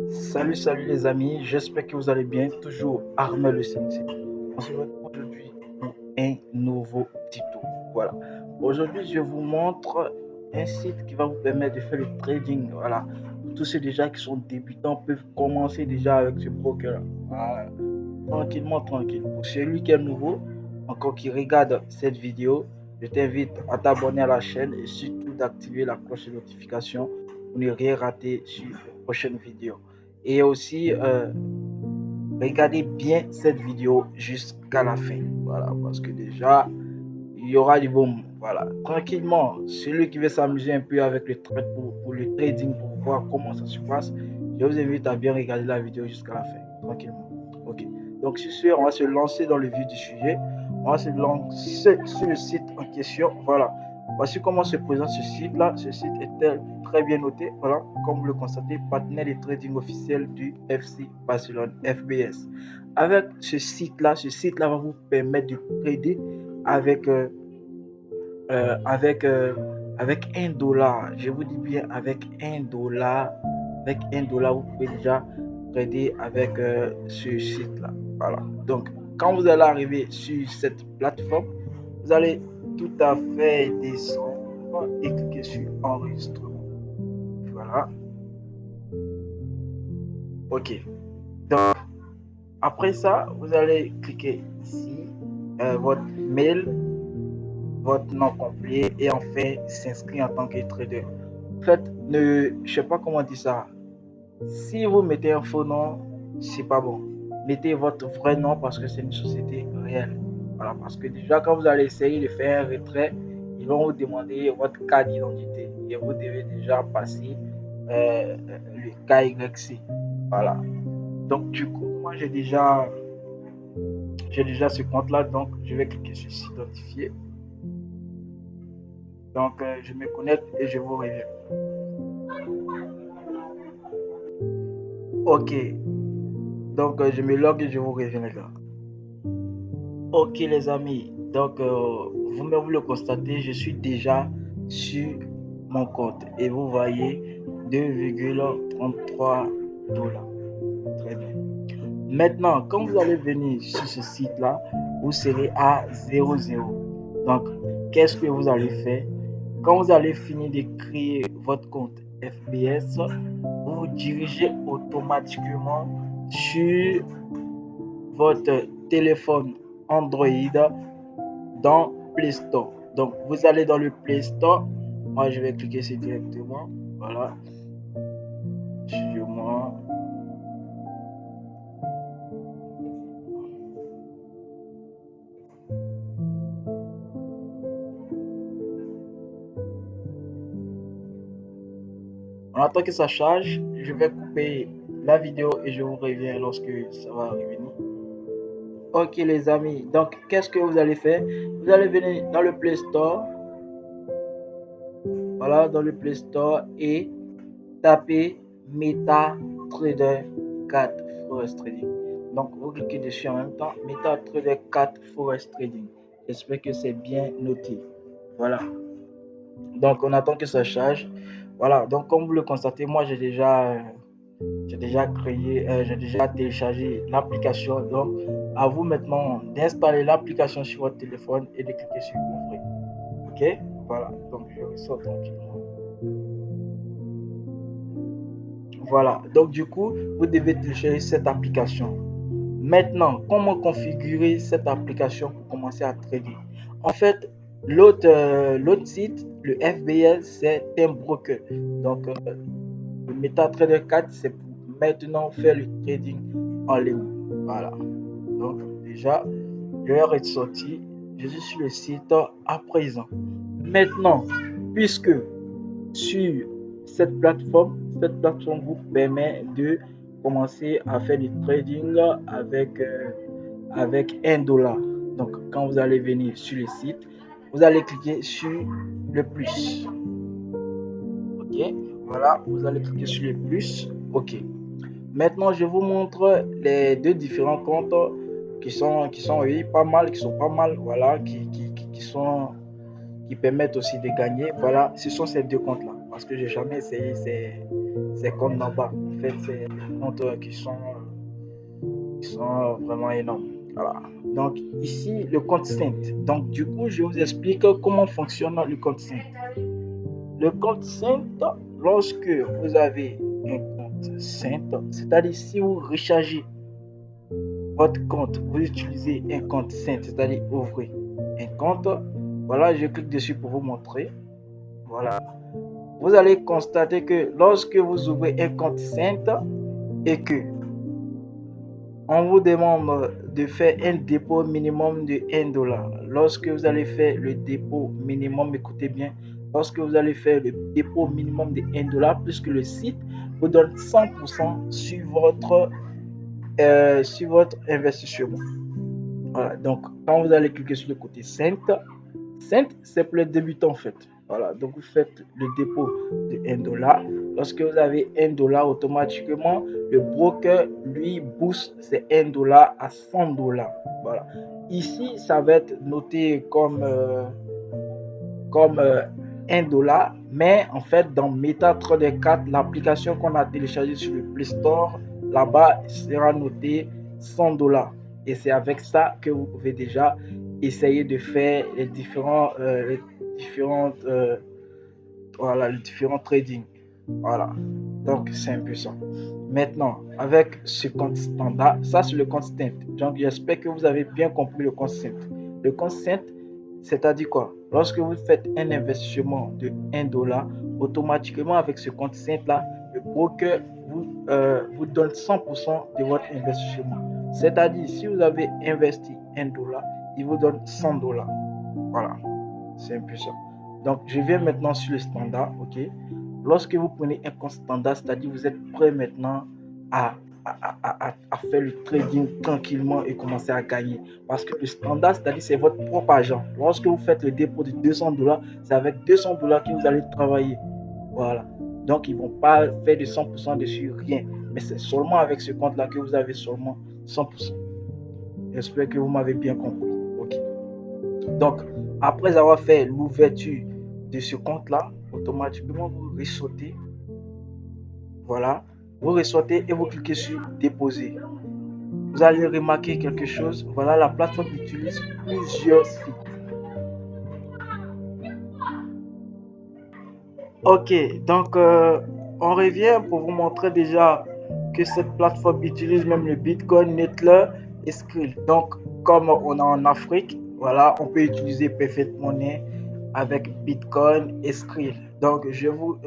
Salut les amis, j'espère que vous allez bien. Toujours Armel le Sensei. On se retrouve aujourd'hui pour un nouveau tuto. Voilà. Aujourd'hui, je vous montre un site qui va vous permettre de faire le trading. Voilà. Tous ceux déjà qui sont débutants peuvent commencer déjà avec ce broker. Voilà. Tranquillement, tranquille. Pour celui qui est nouveau, encore qui regarde cette vidéo, je t'invite à t'abonner à la chaîne et surtout d'activer la cloche de notification pour ne rien rater sur les prochaines vidéos. Et aussi, regardez bien cette vidéo jusqu'à la fin. Voilà, parce que déjà, il y aura du boom. Voilà, tranquillement. Celui qui veut s'amuser un peu avec le trade pour le trading, pour voir comment ça se passe, je vous invite à bien regarder la vidéo jusqu'à la fin. Tranquillement. Ok. Donc, sur ce, on va se lancer dans le vif du sujet. On va se lancer sur le site en question. Voilà. Voici comment se présente ce site-là. Ce site est très bien noté. Voilà. Comme vous le constatez, partenaire de trading officiel du FC Barcelone, FBS. Avec ce site-là va vous permettre de trader avec avec $1. Je vous dis bien avec $1. Avec $1, vous pouvez déjà trader avec ce site-là. Voilà. Donc, quand vous allez arriver sur cette plateforme, vous allez tout à fait descendre et cliquer sur enregistrement. Voilà. OK. Donc, après ça, vous allez cliquer ici, votre mail, votre nom complet et enfin s'inscrire en tant que trader. En fait, je sais pas comment dire ça. Si vous mettez un faux nom, c'est pas bon. Mettez votre vrai nom parce que c'est une société réelle. Voilà, parce que déjà quand vous allez essayer de faire un retrait, ils vont vous demander votre carte d'identité et vous devez déjà passer le KYC. Voilà. Donc du coup, moi j'ai déjà ce compte là, donc je vais cliquer sur s'identifier. Donc je me connecte et je vous reviens. Ok, donc je me log et je vous reviens les gars. Ok les amis, donc vous le constatez, je suis déjà sur mon compte et vous voyez 2,33 dollars. Très bien. Maintenant, quand vous allez venir sur ce site-là, vous serez à 0,0. Donc, qu'est-ce que vous allez faire? Quand vous allez finir de créer votre compte FBS, vous vous dirigez automatiquement sur votre téléphone Android dans Play Store. Donc, vous allez dans le Play Store. Moi, je vais cliquer sur directement. Voilà. Sur moi. On attend que ça charge. Je vais couper la vidéo et je vous reviens lorsque ça va revenir. Ok les amis, donc qu'est-ce que vous allez faire? Vous allez venir dans le Play Store. Voilà, dans le Play Store et taper MetaTrader 4 Forex Trading. Donc vous cliquez dessus en même temps, MetaTrader 4 Forex Trading. J'espère que c'est bien noté. Voilà. Donc on attend que ça charge. Voilà, donc comme vous le constatez, moi j'ai déjà créé, j'ai déjà téléchargé l'application. Donc, à vous maintenant d'installer l'application sur votre téléphone et de cliquer sur ouvrir. Ok, voilà. Donc, je ressors tranquillement. Voilà. Donc, du coup, vous devez télécharger cette application. Maintenant, comment configurer cette application pour commencer à trader? En fait, l'autre site, le FBS, c'est un broker. Donc, le MetaTrader 4, c'est pour maintenant faire le trading en ligne. Voilà. Donc, déjà, l'heure est sortie. Je suis sur le site à présent. Maintenant, puisque sur cette plateforme vous permet de commencer à faire du trading avec $1. Donc, quand vous allez venir sur le site, vous allez cliquer sur le plus. Ok, voilà, vous allez cliquer sur le plus. Ok. Maintenant, je vous montre les deux différents comptes qui sont oui, pas mal, qui sont pas mal, voilà, qui permettent aussi de gagner. Voilà, ce sont ces deux comptes-là, parce que j'ai jamais essayé ces comptes là-bas. En fait, c'est des comptes qui sont vraiment énormes. Voilà. Donc, ici, le compte Saint. Donc, du coup, je vous explique comment fonctionne le compte Saint. Le compte Saint, lorsque vous avez un compte Saint, c'est-à-dire si vous rechargez votre compte, vous utilisez un compte Saint, c'est-à-dire ouvrez un compte. Voilà, je clique dessus pour vous montrer. Voilà. Vous allez constater que lorsque vous ouvrez un compte Saint et que on vous demande de faire un dépôt minimum de 1 $. Lorsque vous allez faire le dépôt minimum, écoutez bien, lorsque vous allez faire le dépôt minimum de 1 $, puisque le site vous donne 100% sur votre investissement. Voilà, donc quand vous allez cliquer sur le côté Saint, c'est pour les débutants en fait. Voilà, donc vous faites le dépôt de 1 $. Lorsque vous avez 1 $, automatiquement, le broker lui booste ces 1 $ à 100 $. Voilà. Ici, ça va être noté comme 1 $, mais en fait, dans MetaTrader 4, l'application qu'on a téléchargée sur le Play Store, là-bas, il sera noté 100 $. Et c'est avec ça que vous pouvez déjà essayer de faire les différents trading. Voilà. Donc, c'est un peu ça. Maintenant, avec ce compte standard, ça c'est le compte Saint. Donc, j'espère que vous avez bien compris le compte Saint. Le compte Saint, c'est-à-dire quoi? Lorsque vous faites un investissement de 1 $, automatiquement avec ce compte Saint là, le broker vous donne 100% de votre investissement. C'est-à-dire, si vous avez investi 1 $, il vous donne 100 $. Voilà, c'est un peu ça. Donc, je viens maintenant sur le standard, ok? Lorsque vous prenez un compte standard, c'est-à-dire vous êtes prêt maintenant à, faire le trading tranquillement et commencer à gagner. Parce que le standard, c'est-à-dire c'est votre propre argent. Lorsque vous faites le dépôt de 200 $, c'est avec 200 $ que vous allez travailler. Voilà. Donc, ils ne vont pas faire de 100% dessus, rien. Mais c'est seulement avec ce compte-là que vous avez seulement 100%. J'espère que vous m'avez bien compris. Ok. Donc, après avoir fait l'ouverture de ce compte-là, automatiquement, vous ressortez. Voilà. Vous ressortez et vous cliquez sur déposer. Vous allez remarquer quelque chose. Voilà, la plateforme utilise plusieurs sites. Ok, donc on revient pour vous montrer déjà que cette plateforme utilise même le Bitcoin, Netlor et Skrill. Donc, comme on est en Afrique, voilà, on peut utiliser Perfect Money avec Bitcoin et Skrill. Donc, je vous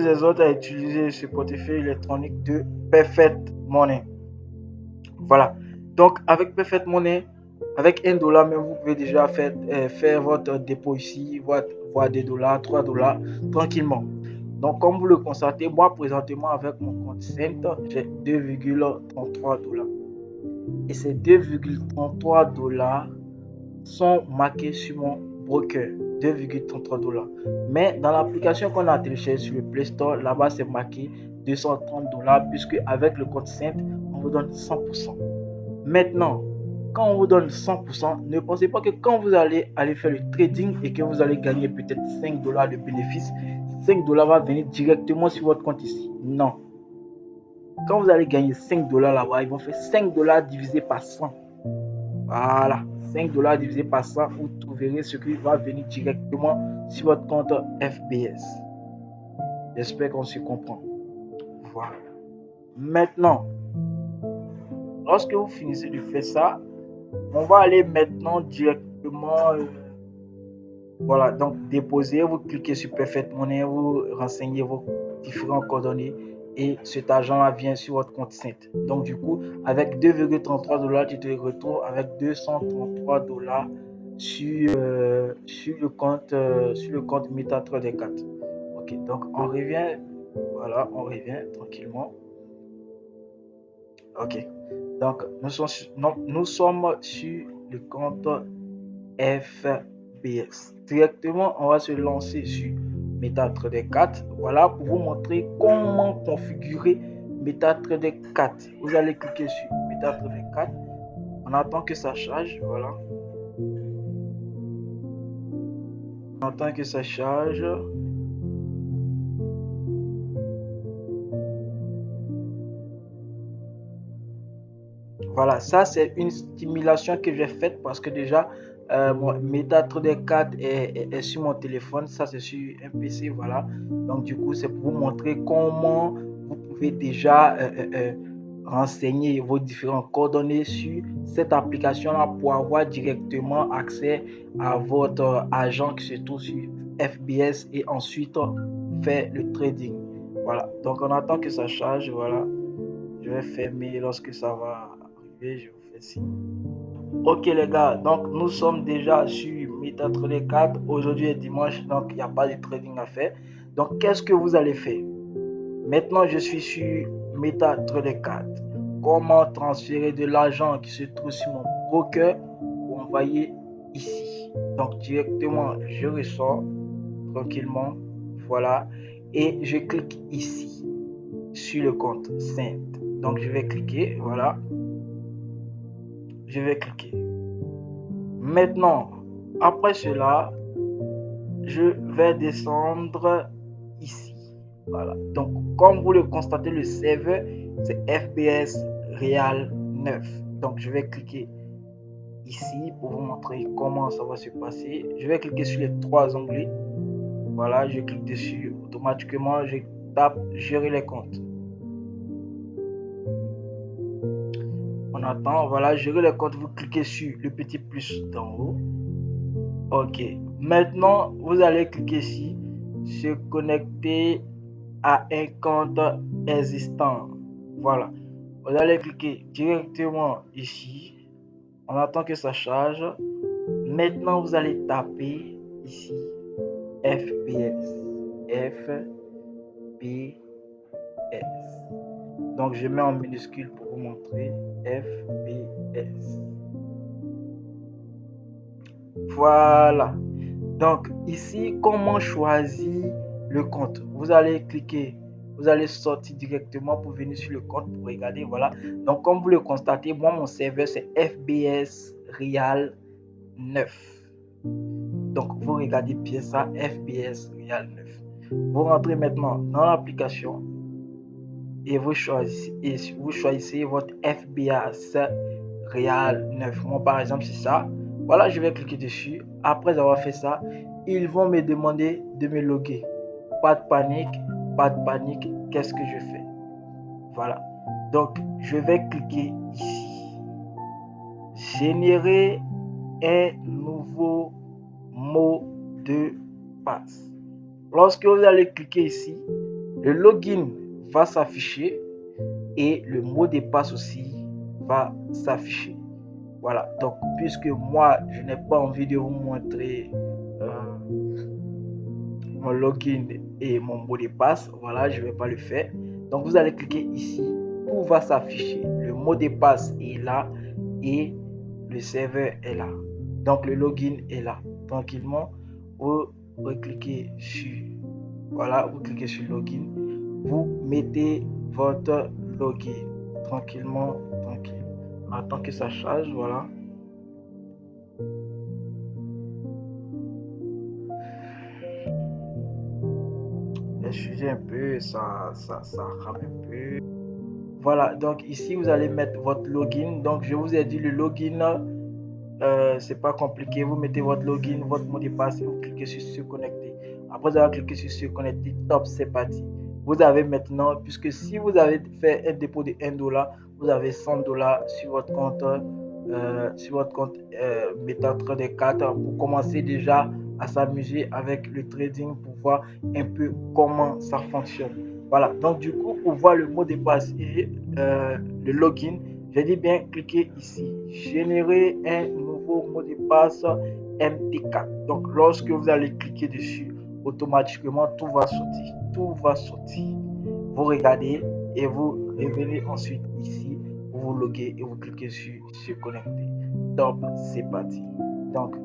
exhorte à utiliser ce portefeuille électronique de Perfect Money. Voilà. Donc, avec Perfect Money, avec 1 $, même, vous pouvez déjà faire votre dépôt ici, voir 2 $, 3 $, tranquillement. Donc, comme vous le constatez, moi, présentement, avec mon compte Saint, j'ai 2,33 $. Et ces 2,33 $ sont marqués sur mon broker. 2,33 $. Mais dans l'application qu'on a téléchargée sur le Play Store, là-bas, c'est marqué 230 $, puisque avec le compte Saint, on vous donne 100%. Maintenant, quand on vous donne 100%, ne pensez pas que quand vous allez faire le trading et que vous allez gagner peut-être 5 $ de bénéfice, 5 $ va venir directement sur votre compte ici. Non. Quand vous allez gagner 5 $ là-bas, ils vont faire 5 $ divisé par 100. Voilà. 5 $ divisé par 100, vous trouverez ce qui va venir directement sur votre compte FBS. J'espère qu'on se comprend. Voilà. Maintenant, lorsque vous finissez de faire ça, on va aller maintenant directement, voilà, donc déposer, vous cliquez sur Perfect Money, vous renseignez vos différents coordonnées et cet argent-là vient sur votre compte Saint. Donc du coup, avec 2,33 $, tu te retrouves avec 233 $ sur le compte MetaTrader 4. Ok, donc on revient, voilà, on revient tranquillement. Ok, donc nous sommes sur le compte FBS. Directement, on va se lancer sur MetaTrader 4. Voilà pour vous montrer comment configurer MetaTrader 4. Vous allez cliquer sur MetaTrader 4. On attend que ça charge. Voilà. On attend que ça charge. Voilà, ça c'est une stimulation que j'ai faite parce que déjà mon MetaTrader 4 est sur mon téléphone, ça c'est sur un PC, voilà. Donc du coup c'est pour vous montrer comment vous pouvez déjà renseigner vos différentes coordonnées sur cette application-là pour avoir directement accès à votre agent qui se trouve sur FBS et ensuite faire le trading. Voilà, donc on attend que ça charge, voilà. Je vais fermer lorsque ça va arriver, je vous fais signe. Ok les gars, donc nous sommes déjà sur MetaTrader 4. Aujourd'hui est dimanche, donc il n'y a pas de trading à faire. Donc qu'est-ce que vous allez faire? Maintenant je suis sur MetaTrader 4. Comment transférer de l'argent qui se trouve sur mon broker pour envoyer ici? Donc directement je ressors tranquillement, voilà, et je clique ici sur le compte Saint. Donc je vais cliquer, voilà, je vais cliquer. Maintenant, après cela, je vais descendre ici. Voilà. Donc, comme vous le constatez, le serveur, c'est FBS Real 9. Donc, je vais cliquer ici pour vous montrer comment ça va se passer. Je vais cliquer sur les trois onglets. Voilà, je clique dessus. Automatiquement, je tape gérer les comptes. On attend. Voilà, gérer les comptes. Vous cliquez sur le petit plus d'en haut. Ok. Maintenant, vous allez cliquer ici, se connecter à un compte existant. Voilà. Vous allez cliquer directement ici. On attend que ça charge. Maintenant, vous allez taper ici FPS. FPS. Donc, je mets en minuscule pour vous montrer FPS. Voilà. Donc ici, comment choisir le compte? Vous allez cliquer, vous allez sortir directement pour venir sur le compte pour regarder. Voilà. Donc comme vous le constatez, moi mon serveur c'est FBS Real 9. Donc vous regardez bien ça, FBS Real 9. Vous rentrez maintenant dans l'application et vous choisissez votre FBS Real 9. Moi par exemple c'est ça. Voilà, je vais cliquer dessus. Après avoir fait ça, ils vont me demander de me loguer. Pas de panique, pas de panique. Qu'est-ce que je fais? Voilà. Donc, je vais cliquer ici. Générer un nouveau mot de passe. Lorsque vous allez cliquer ici, le login va s'afficher et le mot de passe aussi va s'afficher. Voilà, donc puisque moi je n'ai pas envie de vous montrer mon login et mon mot de passe, voilà, je ne vais pas le faire. Donc vous allez cliquer ici, tout va s'afficher. Le mot de passe est là et le serveur est là. Donc le login est là. Tranquillement, vous cliquez sur, voilà, vous cliquez sur login, vous mettez votre login tranquillement, tranquille. Attends que ça charge, voilà. Excusez un peu, ça rame un peu. Voilà, donc ici vous allez mettre votre login. Donc je vous ai dit le login, c'est pas compliqué. Vous mettez votre login, votre mot de passe et vous cliquez sur se connecter. Après avoir cliqué sur se connecter, top, c'est parti. Vous avez maintenant, puisque si vous avez fait un dépôt de $1, vous avez $100 sur votre compte, MetaTrader 4 pour commencer déjà à s'amuser avec le trading pour voir un peu comment ça fonctionne. Voilà, donc du coup, pour voir le mot de passe et le login, j'ai dit bien cliquer ici, générer un nouveau mot de passe MT4. Donc lorsque vous allez cliquer dessus, automatiquement tout va sortir. Tout va sortir. Vous regardez et vous revenez ensuite ici, vous vous loguez et vous cliquez sur se connecter. Top, c'est parti. Donc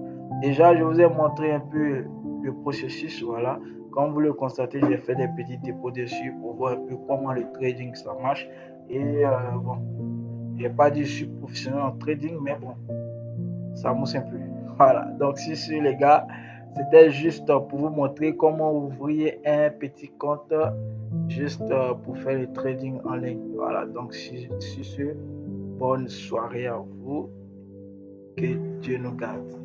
déjà, je vous ai montré un peu le processus, voilà. Comme vous le constatez, j'ai fait des petits dépôts dessus pour voir un peu comment le trading ça marche. Et bon, j'ai pas dit que je suis professionnel en trading, mais bon, ça mousse un peu. Voilà, donc si les gars, c'était juste pour vous montrer comment ouvrir un petit compte juste pour faire le trading en ligne. Voilà, donc si ce, bonne soirée à vous. Que Dieu nous garde.